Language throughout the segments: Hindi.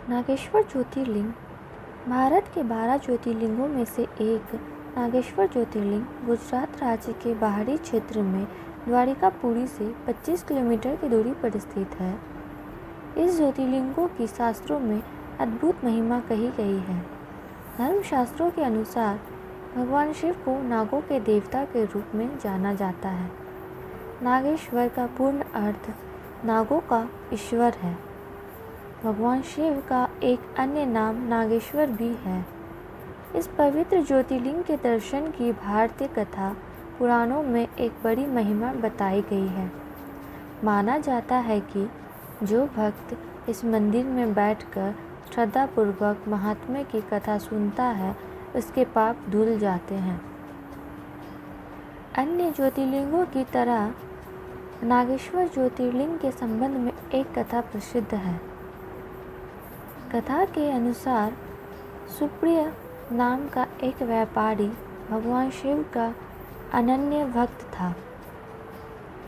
नागेश्वर ज्योतिर्लिंग भारत के 12 ज्योतिर्लिंगों में से एक नागेश्वर ज्योतिर्लिंग गुजरात राज्य के बाहरी क्षेत्र में द्वारिकापुरी से 25 किलोमीटर की दूरी पर स्थित है। इस ज्योतिर्लिंगों की शास्त्रों में अद्भुत महिमा कही गई है। धर्मशास्त्रों के अनुसार भगवान शिव को नागों के देवता के रूप में जाना जाता है। नागेश्वर का पूर्ण अर्थ नागों का ईश्वर है। भगवान शिव का एक अन्य नाम नागेश्वर भी है। इस पवित्र ज्योतिर्लिंग के दर्शन की भारतीय कथा पुराणों में एक बड़ी महिमा बताई गई है। माना जाता है कि जो भक्त इस मंदिर में बैठकर श्रद्धापूर्वक महात्म्य की कथा सुनता है उसके पाप धुल जाते हैं। अन्य ज्योतिर्लिंगों की तरह नागेश्वर ज्योतिर्लिंग के संबंध में एक कथा प्रसिद्ध है। कथा के अनुसार सुप्रिय नाम का एक व्यापारी भगवान शिव का अनन्य भक्त था।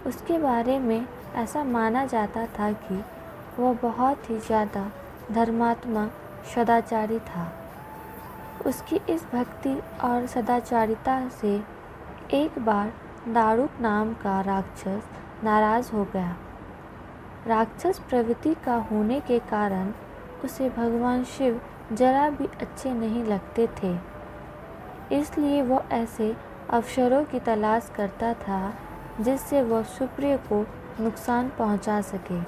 उसके बारे में ऐसा माना जाता था कि वह बहुत ही ज़्यादा धर्मात्मा सदाचारी था। उसकी इस भक्ति और सदाचारिता से एक बार दारुक नाम का राक्षस नाराज़ हो गया। राक्षस प्रवृत्ति का होने के कारण उसे भगवान शिव जरा भी अच्छे नहीं लगते थे। इसलिए वह ऐसे अवसरों की तलाश करता था जिससे वह सुप्रिय को नुकसान पहुंचा सके।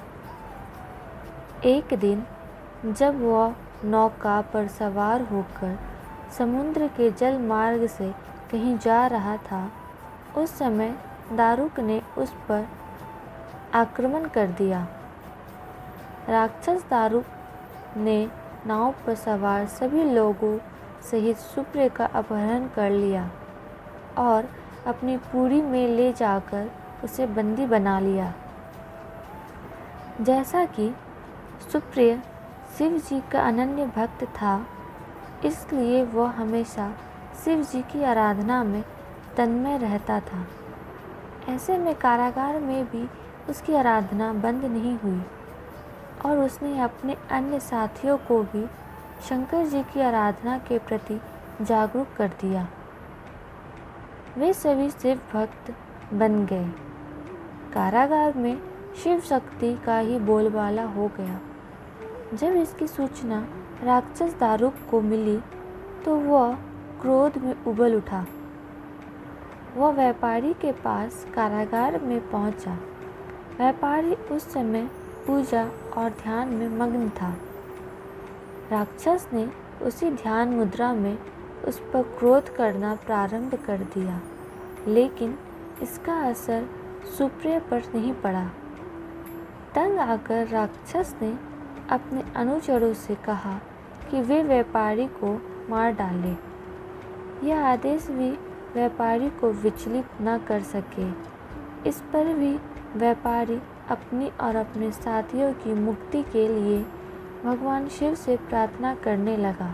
एक दिन जब वह नौका पर सवार होकर समुद्र के जल मार्ग से कहीं जा रहा था, उस समय दारुक ने उस पर आक्रमण कर दिया। राक्षस दारुक ने नाव पर सवार सभी लोगों सहित सुप्रिय का अपहरण कर लिया और अपनी पुरी में ले जाकर उसे बंदी बना लिया। जैसा कि सुप्रिय शिव जी का अनन्य भक्त था, इसलिए वह हमेशा शिव जी की आराधना में तन्मय रहता था। ऐसे में कारागार में भी उसकी आराधना बंद नहीं हुई और उसने अपने अन्य साथियों को भी शंकर जी की आराधना के प्रति जागरूक कर दिया। वे सभी शिव भक्त बन गए। कारागार में शिव शक्ति का ही बोलबाला हो गया। जब इसकी सूचना राक्षस दारुक को मिली तो वह क्रोध में उबल उठा। वह व्यापारी के पास कारागार में पहुंचा। व्यापारी उस समय पूजा और ध्यान में मग्न था। राक्षस ने उसी ध्यान मुद्रा में उस पर क्रोध करना प्रारंभ कर दिया, लेकिन इसका असर सुप्रिय पर नहीं पड़ा। तंग आकर राक्षस ने अपने अनुचरों से कहा कि वे व्यापारी को मार डालें। यह आदेश भी व्यापारी को विचलित न कर सके। इस पर भी व्यापारी अपनी और अपने साथियों की मुक्ति के लिए भगवान शिव से प्रार्थना करने लगा।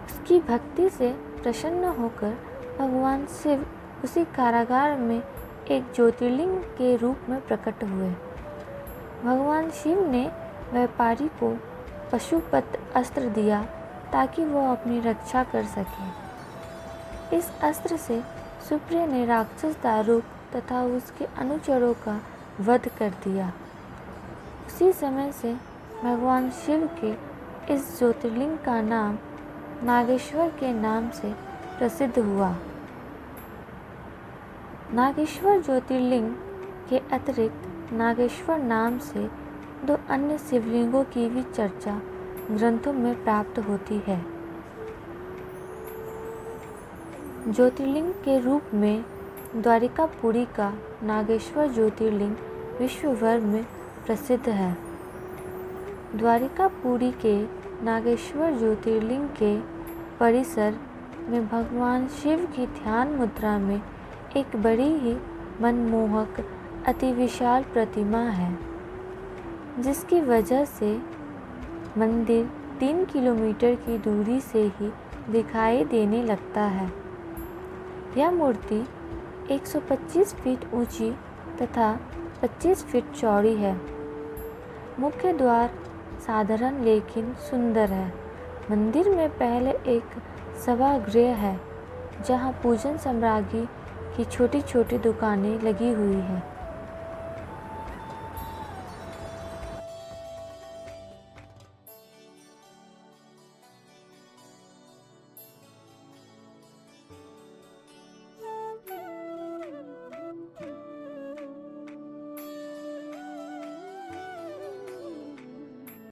उसकी भक्ति से प्रसन्न होकर भगवान शिव उसी कारागार में एक ज्योतिर्लिंग के रूप में प्रकट हुए। भगवान शिव ने व्यापारी को पशुपत अस्त्र दिया ताकि वह अपनी रक्षा कर सके। इस अस्त्र से सुप्रिय ने राक्षस दारुक तथा उसके अनुचरों का वध कर दिया। उसी समय से भगवान शिव के इस ज्योतिर्लिंग का नाम नागेश्वर के नाम से प्रसिद्ध हुआ। नागेश्वर ज्योतिर्लिंग के अतिरिक्त नागेश्वर नाम से 2 अन्य शिवलिंगों की भी चर्चा ग्रंथों में प्राप्त होती है। ज्योतिर्लिंग के रूप में द्वारिकापुरी का नागेश्वर ज्योतिर्लिंग विश्व भर में प्रसिद्ध है। द्वारिकापुरी के नागेश्वर ज्योतिर्लिंग के परिसर में भगवान शिव की ध्यान मुद्रा में एक बड़ी ही मनमोहक अति विशाल प्रतिमा है, जिसकी वजह से मंदिर 3 किलोमीटर की दूरी से ही दिखाई देने लगता है। यह मूर्ति 125 फीट ऊंची तथा 25 फीट चौड़ी है। मुख्य द्वार साधारण लेकिन सुंदर है। मंदिर में पहले एक सभागृह है जहाँ पूजन सामग्री की छोटी छोटी दुकानें लगी हुई हैं।